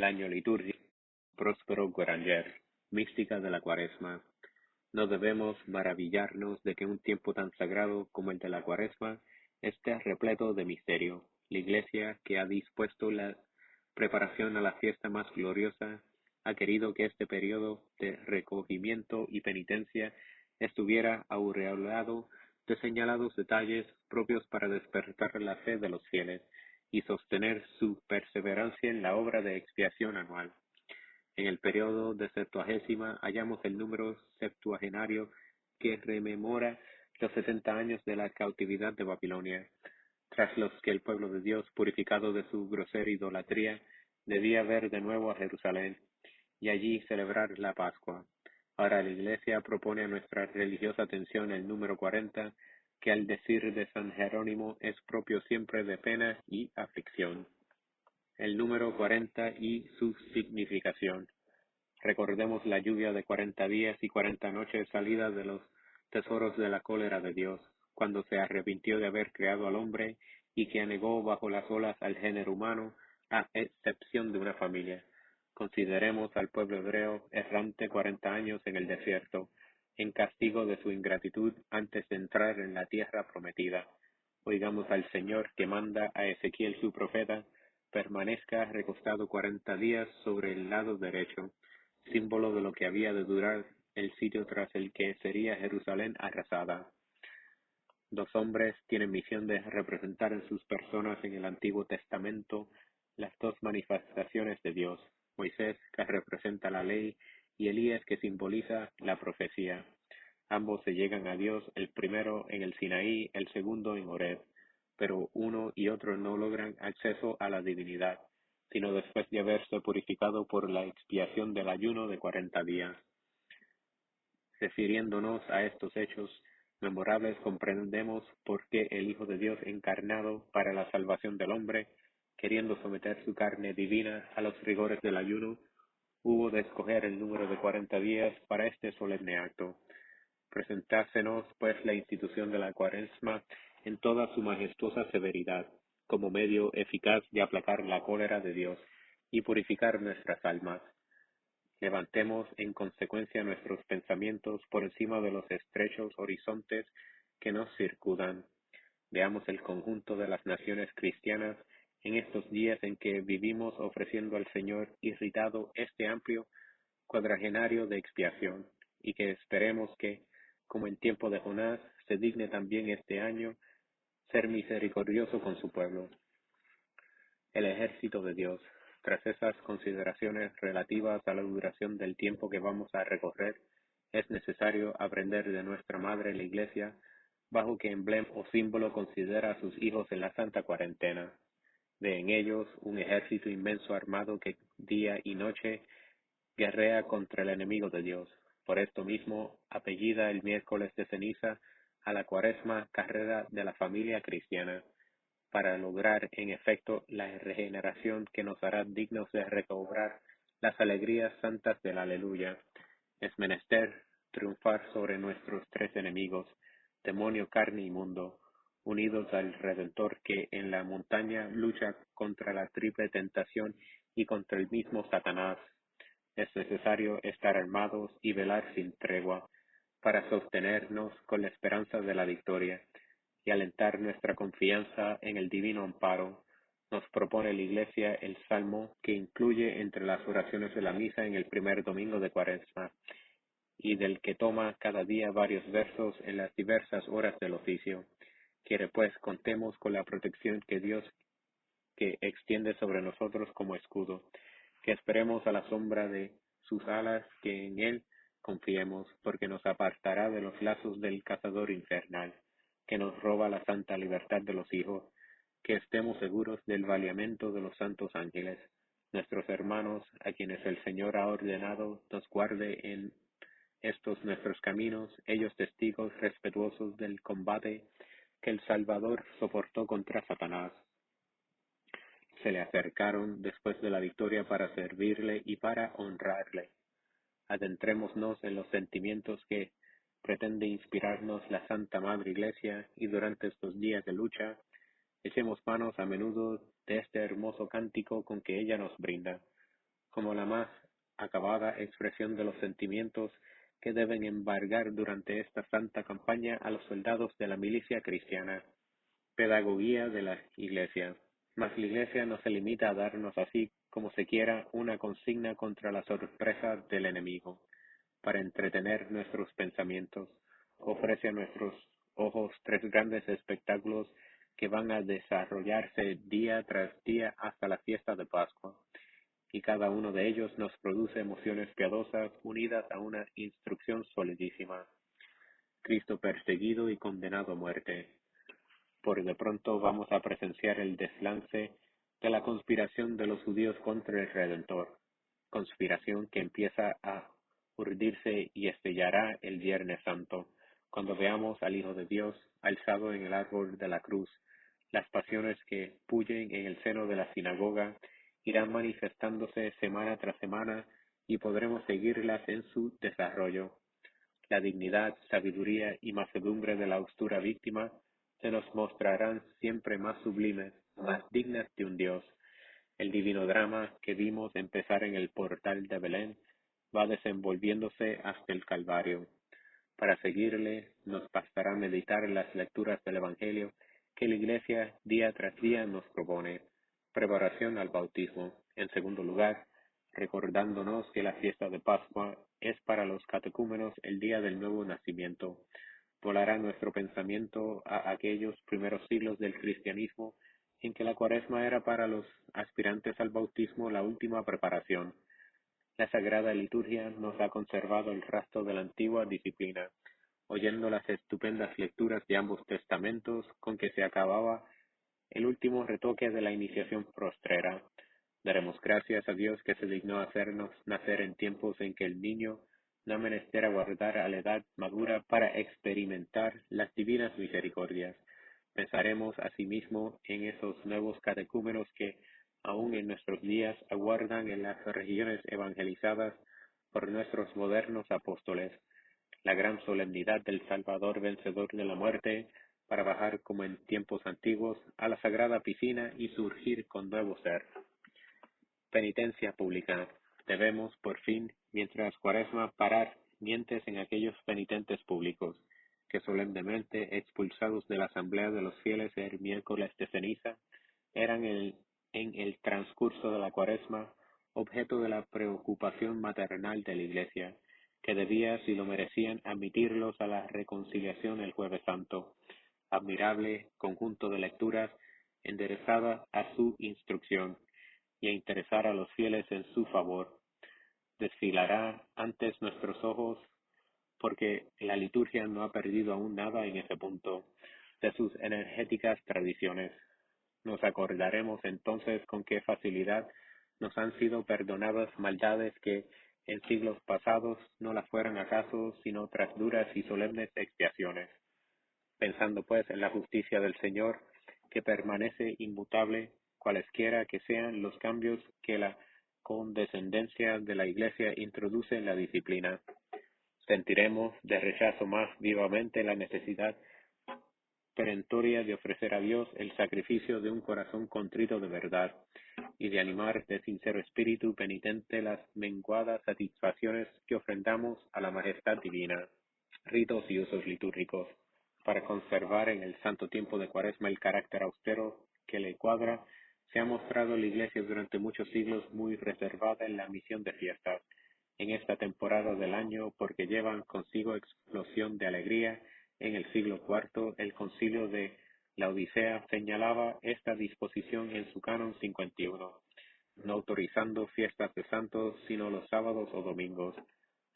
el año litúrgico próspero Guaranger, mística de la Cuaresma. No debemos maravillarnos de que un tiempo tan sagrado como el de la Cuaresma esté repleto de misterio. La Iglesia, que ha dispuesto la preparación a la fiesta más gloriosa, ha querido que este periodo de recogimiento y penitencia estuviera aureolado de señalados detalles propios para despertar la fe de los fieles y sostener su perseverancia en la obra de expiación anual. En el período de Septuagésima hallamos el número septuagenario que rememora los 70 años de la cautividad de Babilonia, tras los que el pueblo de Dios, purificado de su grosera idolatría, debía ver de nuevo a Jerusalén y allí celebrar la Pascua. Ahora la Iglesia propone a nuestra religiosa atención el número 40, que al decir de San Jerónimo es propio siempre de pena y aflicción. El número 40 y su significación. Recordemos la lluvia de 40 días y 40 noches salida de los tesoros de la cólera de Dios, cuando se arrepintió de haber creado al hombre y que anegó bajo las olas al género humano, a excepción de una familia. Consideremos al pueblo hebreo errante 40 años en el desierto, en castigo de su ingratitud antes de entrar en la tierra prometida. Oigamos al Señor que manda a Ezequiel su profeta, permanezca recostado 40 días sobre el lado derecho, símbolo de lo que había de durar el sitio tras el que sería Jerusalén arrasada. Dos hombres tienen misión de representar en sus personas en el Antiguo Testamento las dos manifestaciones de Dios, Moisés, que representa la ley, y Elías, que simboliza la profecía. Ambos se llegan a Dios, el primero en el Sinaí, el segundo en Horeb, pero uno y otro no logran acceso a la divinidad, sino después de haberse purificado por la expiación del ayuno de 40 días. Refiriéndonos a estos hechos memorables, comprendemos por qué el Hijo de Dios encarnado para la salvación del hombre, queriendo someter su carne divina a los rigores del ayuno, hubo de escoger el número de 40 días para este solemne acto. Presentásenos, pues, la institución de la Cuaresma en toda su majestuosa severidad, como medio eficaz de aplacar la cólera de Dios y purificar nuestras almas. Levantemos en consecuencia nuestros pensamientos por encima de los estrechos horizontes que nos circundan. Veamos el conjunto de las naciones cristianas en estos días en que vivimos ofreciendo al Señor irritado este amplio cuadragenario de expiación, y que esperemos que, como en tiempo de Jonás, se digne también este año ser misericordioso con su pueblo. El ejército de Dios. Tras esas consideraciones relativas a la duración del tiempo que vamos a recorrer, es necesario aprender de nuestra Madre la Iglesia bajo qué emblema o símbolo considera a sus hijos en la Santa Cuarentena. Ve en ellos un ejército inmenso armado que día y noche guerrea contra el enemigo de Dios. Por esto mismo apellida el miércoles de ceniza a la Cuaresma carrera de la familia cristiana, para lograr en efecto la regeneración que nos hará dignos de recobrar las alegrías santas del Aleluya. Es menester triunfar sobre nuestros tres enemigos, demonio, carne y mundo, unidos al Redentor que en la montaña lucha contra la triple tentación y contra el mismo Satanás. Es necesario estar armados y velar sin tregua, para sostenernos con la esperanza de la victoria y alentar nuestra confianza en el divino amparo. Nos propone la Iglesia el Salmo que incluye entre las oraciones de la misa en el primer domingo de Cuaresma, y del que toma cada día varios versos en las diversas horas del oficio. Quiere pues contemos con la protección que Dios que extiende sobre nosotros como escudo, que esperemos a la sombra de sus alas, que en él confiemos, porque nos apartará de los lazos del cazador infernal, que nos roba la santa libertad de los hijos, que estemos seguros del valiamento de los santos ángeles, nuestros hermanos, a quienes el Señor ha ordenado nos guarde en estos nuestros caminos, ellos testigos respetuosos del combate que el Salvador soportó contra Satanás. Se le acercaron después de la victoria para servirle y para honrarle. Adentrémonos en los sentimientos que pretende inspirarnos la Santa Madre Iglesia, y durante estos días de lucha echemos manos a menudo de este hermoso cántico con que ella nos brinda. como la más acabada expresión de los sentimientos que deben embargar durante esta santa campaña a los soldados de la milicia cristiana. Pedagogía de la Iglesia. Mas la Iglesia no se limita a darnos así como se quiera una consigna contra la sorpresa del enemigo, para entretener nuestros pensamientos. Ofrece a nuestros ojos tres grandes espectáculos que van a desarrollarse día tras día hasta la fiesta de Pascua, y cada uno de ellos nos produce emociones piadosas unidas a una instrucción solidísima. Cristo perseguido y condenado a muerte. Por de pronto vamos a presenciar el deslance de la conspiración de los judíos contra el Redentor, conspiración que empieza a urdirse y estallará el Viernes Santo, cuando veamos al Hijo de Dios alzado en el árbol de la cruz. Las pasiones que puyen en el seno de la sinagoga irán manifestándose semana tras semana y podremos seguirlas en su desarrollo. La dignidad, sabiduría y mansedumbre de la austura víctima se nos mostrarán siempre más sublimes, más dignas de un Dios. El divino drama que vimos empezar en el portal de Belén va desenvolviéndose hasta el Calvario. Para seguirle, nos bastará meditar las lecturas del Evangelio que la Iglesia día tras día nos propone. Preparación al bautismo. En segundo lugar, recordándonos que la fiesta de Pascua es para los catecúmenos el día del nuevo nacimiento. Volará nuestro pensamiento a aquellos primeros siglos del cristianismo en que la Cuaresma era para los aspirantes al bautismo la última preparación. La Sagrada Liturgia nos ha conservado el rastro de la antigua disciplina, oyendo las estupendas lecturas de ambos testamentos con que se acababa el último retoque de la iniciación postrera. Daremos gracias a Dios que se dignó hacernos nacer en tiempos en que el niño no ha menester aguardar a la edad madura para experimentar las divinas misericordias. Pensaremos asimismo en esos nuevos catecúmenos que, aún en nuestros días, aguardan en las regiones evangelizadas por nuestros modernos apóstoles la gran solemnidad del Salvador vencedor de la muerte, para bajar como en tiempos antiguos a la sagrada piscina y surgir con nuevo ser. Penitencia pública. Debemos, por fin, mientras Cuaresma, parar mientes en aquellos penitentes públicos, que solemnemente expulsados de la asamblea de los fieles el miércoles de ceniza, eran en el transcurso de la Cuaresma objeto de la preocupación maternal de la Iglesia, que debía, si lo merecían, admitirlos a la reconciliación el Jueves Santo. Admirable conjunto de lecturas enderezadas a su instrucción y a interesar a los fieles en su favor. Desfilará antes nuestros ojos, porque la liturgia no ha perdido aún nada en ese punto de sus energéticas tradiciones. Nos acordaremos entonces con qué facilidad nos han sido perdonadas maldades que en siglos pasados no las fueran acaso sino tras duras y solemnes expiaciones. Pensando pues en la justicia del Señor, que permanece inmutable, cualesquiera que sean los cambios que la condescendencia de la Iglesia introduce en la disciplina, sentiremos de rechazo más vivamente la necesidad perentoria de ofrecer a Dios el sacrificio de un corazón contrito de verdad, y de animar de sincero espíritu penitente las menguadas satisfacciones que ofrendamos a la majestad divina. Ritos y usos litúrgicos. Para conservar en el santo tiempo de Cuaresma el carácter austero que le cuadra, se ha mostrado la Iglesia durante muchos siglos muy reservada en la misión de fiestas en esta temporada del año, porque llevan consigo explosión de alegría. En el siglo IV, el Concilio de la Odisea señalaba esta disposición en su Canon 51, no autorizando fiestas de santos sino los sábados o domingos.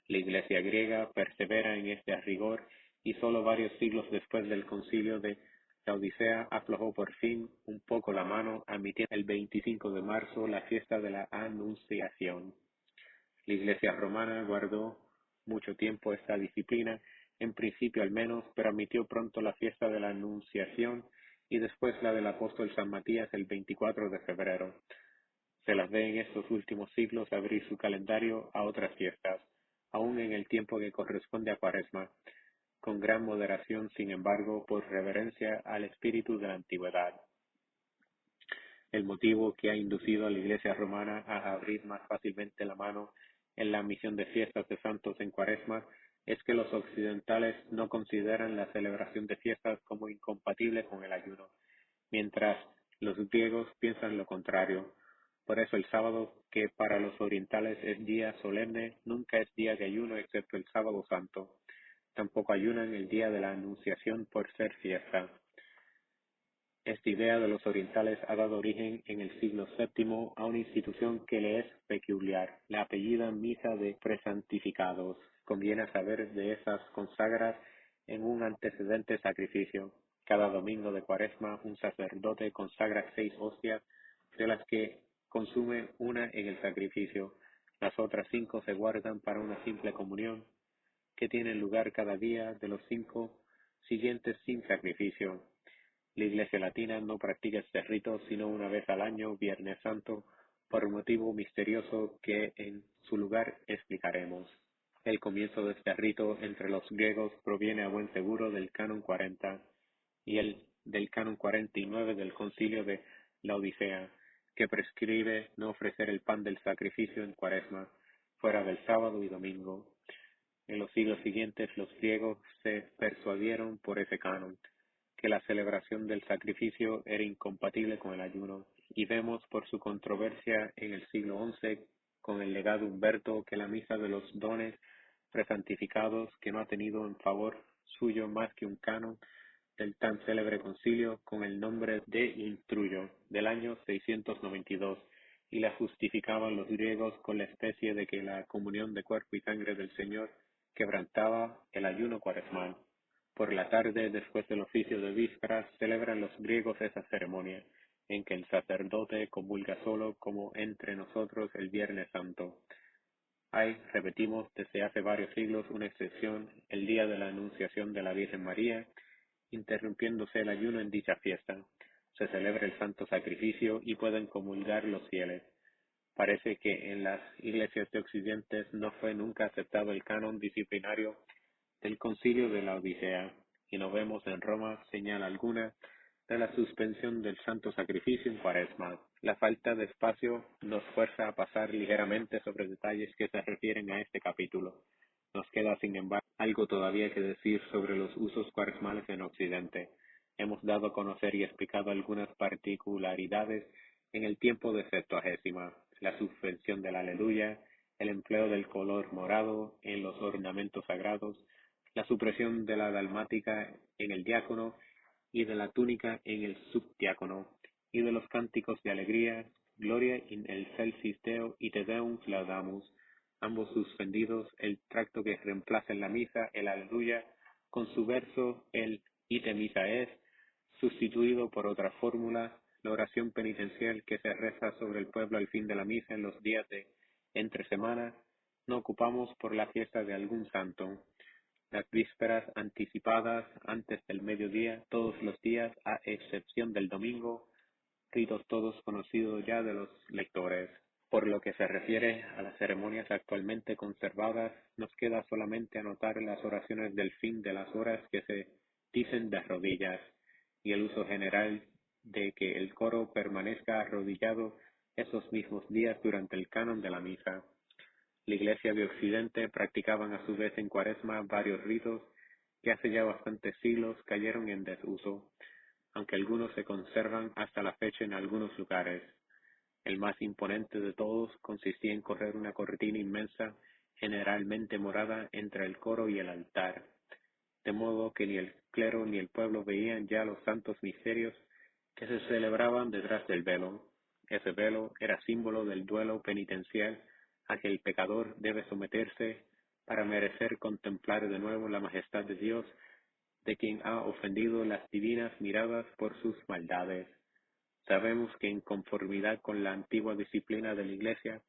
La Iglesia griega persevera en este rigor y sólo varios siglos después del Concilio de la Odisea aflojó por fin un poco la mano, admitiendo el 25 de marzo la fiesta de la Anunciación. La Iglesia romana guardó mucho tiempo esta disciplina, en principio al menos, pero admitió pronto la fiesta de la Anunciación y después la del apóstol San Matías el 24 de febrero. Se las ve en estos últimos siglos abrir su calendario a otras fiestas, aun en el tiempo que corresponde a Cuaresma, con gran moderación, sin embargo, por reverencia al espíritu de la antigüedad. El motivo que ha inducido a la Iglesia romana a abrir más fácilmente la mano en la misión de fiestas de santos en Cuaresma es que los occidentales no consideran la celebración de fiestas como incompatible con el ayuno, mientras los griegos piensan lo contrario. Por eso el sábado, que para los orientales es día solemne, nunca es día de ayuno excepto el sábado santo. Tampoco ayunan el día de la Anunciación por ser fiesta. Esta idea de los orientales ha dado origen en el siglo VII a una institución que le es peculiar, la apellida Misa de Presantificados. Conviene saber de esas consagras en un antecedente sacrificio. Cada domingo de Cuaresma un sacerdote consagra 6 hostias, de las que consume una en el sacrificio. Las otras 5 se guardan para una simple comunión, que tiene lugar cada día de los 5 siguientes sin sacrificio. La Iglesia Latina no practica este rito sino una vez al año, Viernes Santo, por un motivo misterioso que en su lugar explicaremos. El comienzo de este rito entre los griegos proviene a buen seguro del Canon 40 y el del Canon 49 del Concilio de Laodicea, que prescribe no ofrecer el pan del sacrificio en Cuaresma, fuera del sábado y domingo. En los siglos siguientes los griegos se persuadieron por ese canon que la celebración del sacrificio era incompatible con el ayuno, y vemos por su controversia en el siglo XI con el legado Humberto que la misa de los dones presantificados, que no ha tenido en favor suyo más que un canon del tan célebre concilio con el nombre de Intruyo del año 692, y la justificaban los griegos con la especie de que la comunión de cuerpo y sangre del Señor quebrantaba el ayuno cuaresmal. Por la tarde, después del oficio de vísperas, celebran los griegos esa ceremonia, en que el sacerdote comulga solo como entre nosotros el Viernes Santo. Hay, repetimos, desde hace varios siglos una excepción, el día de la Anunciación de la Virgen María, interrumpiéndose el ayuno en dicha fiesta. Se celebra el santo sacrificio y pueden comulgar los fieles. Parece que en las iglesias de Occidente no fue nunca aceptado el canon disciplinario del Concilio de la Odisea, y no vemos en Roma señal alguna de la suspensión del santo sacrificio en Cuaresma. La falta de espacio nos fuerza a pasar ligeramente sobre detalles que se refieren a este capítulo. Nos queda, sin embargo, algo todavía que decir sobre los usos cuaresmales en Occidente. Hemos dado a conocer y explicado algunas particularidades en el tiempo de Septuagésima, la suspensión del Aleluya, el empleo del color morado en los ornamentos sagrados, la supresión de la dalmática en el diácono y de la túnica en el subdiácono, y de los cánticos de alegría, Gloria in excelsis Deo y Te Deum laudamus, ambos suspendidos, el tracto que reemplaza en la misa, el Aleluya, con su verso, el Ite missa es, sustituido por otra fórmula, la oración penitencial que se reza sobre el pueblo al fin de la misa en los días de entre semana. No ocupamos por la fiesta de algún santo, las vísperas anticipadas antes del mediodía, todos los días, a excepción del domingo, ritos todos conocidos ya de los lectores. Por lo que se refiere a las ceremonias actualmente conservadas, nos queda solamente anotar las oraciones del fin de las horas que se dicen de rodillas, y el uso general de que el coro permanezca arrodillado esos mismos días durante el canon de la misa. La Iglesia de Occidente practicaban a su vez en Cuaresma varios ritos que hace ya bastantes siglos cayeron en desuso, aunque algunos se conservan hasta la fecha en algunos lugares. El más imponente de todos consistía en correr una cortina inmensa, generalmente morada, entre el coro y el altar, de modo que ni el clero ni el pueblo veían ya los santos misterios que se celebraban detrás del velo. Ese velo era símbolo del duelo penitencial a que el pecador debe someterse para merecer contemplar de nuevo la majestad de Dios, de quien ha ofendido las divinas miradas por sus maldades. Sabemos que en conformidad con la antigua disciplina de la Iglesia,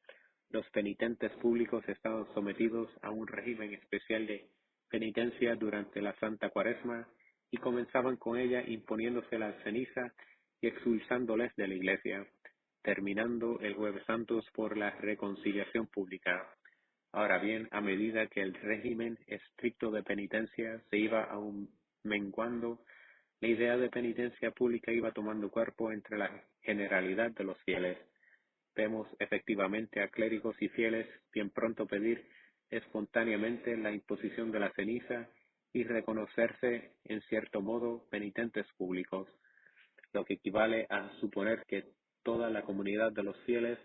los penitentes públicos estaban sometidos a un régimen especial de penitencia durante la Santa Cuaresma y comenzaban con ella imponiéndose la ceniza y expulsándoles de la Iglesia, terminando el Jueves Santos por la reconciliación pública. Ahora bien, a medida que el régimen estricto de penitencia se iba aún menguando, La idea de penitencia pública iba tomando cuerpo entre la generalidad de los fieles. Vemos efectivamente a clérigos y fieles bien pronto pedir espontáneamente la imposición de la ceniza y reconocerse, en cierto modo, penitentes públicos, lo que equivale a suponer que toda la comunidad de los fieles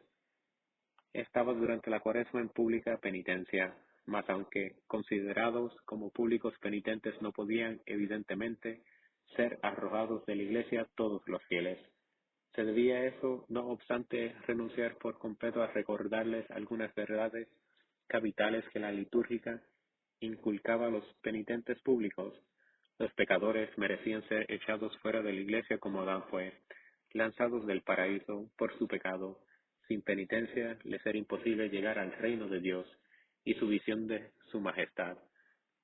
estaba durante la Cuaresma en pública penitencia, mas aunque considerados como públicos penitentes no podían, evidentemente, ser arrojados de la Iglesia todos los fieles. Se debía eso, no obstante, renunciar por completo a recordarles algunas verdades capitales que la litúrgica inculcaba a los penitentes públicos. Los pecadores merecían ser echados fuera de la Iglesia como Adán fue, lanzados del paraíso por su pecado. Sin penitencia les era imposible llegar al reino de Dios y su visión de su majestad.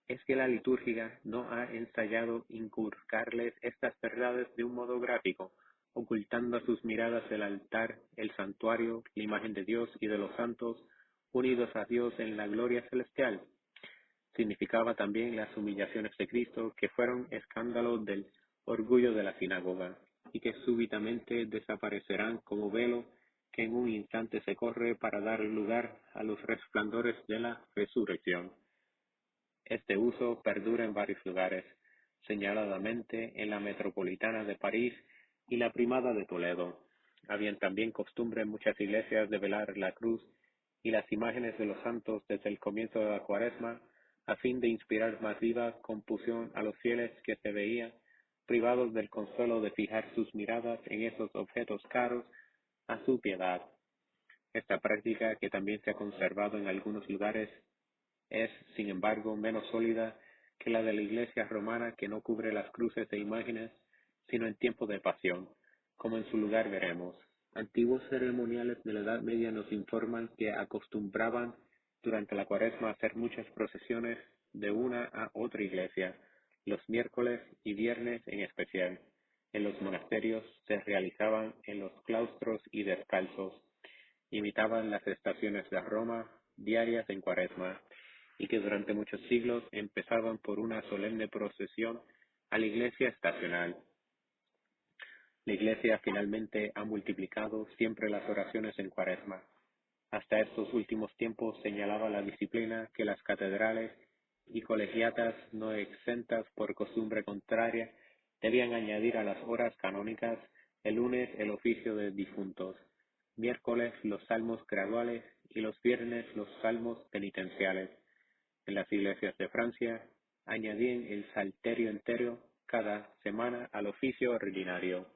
Es que la litúrgica no ha ensayado inculcarles estas verdades de un modo gráfico, ocultando a sus miradas el altar, el santuario, la imagen de Dios y de los santos, unidos a Dios en la gloria celestial. Significaba también las humillaciones de Cristo, que fueron escándalo del orgullo de la sinagoga, y que súbitamente desaparecerán como velo que en un instante se corre para dar lugar a los resplandores de la resurrección. Este uso perdura en varios lugares, señaladamente en la Metropolitana de París y la Primada de Toledo. Habían también costumbre en muchas iglesias de velar la cruz y las imágenes de los santos desde el comienzo de la Cuaresma, a fin de inspirar más viva confusión a los fieles que se veían privados del consuelo de fijar sus miradas en esos objetos caros a su piedad. Esta práctica, que también se ha conservado en algunos lugares, es, sin embargo, menos sólida que la de la Iglesia romana, que no cubre las cruces e imágenes, sino en tiempo de pasión, como en su lugar veremos. Antiguos ceremoniales de la Edad Media nos informan que acostumbraban durante la Cuaresma a hacer muchas procesiones de una a otra iglesia, los miércoles y viernes en especial. En los monasterios se realizaban en los claustros y descalzos, imitaban las estaciones de Roma diarias en Cuaresma, y que durante muchos siglos empezaban por una solemne procesión a la iglesia estacional. La Iglesia finalmente ha multiplicado siempre las oraciones en Cuaresma. Hasta estos últimos tiempos señalaba la disciplina que las catedrales y colegiatas, no exentas por costumbre contraria, debían añadir a las horas canónicas: el lunes el oficio de difuntos, miércoles los salmos graduales y los viernes los salmos penitenciales. En las iglesias de Francia añadían el salterio entero cada semana al oficio ordinario.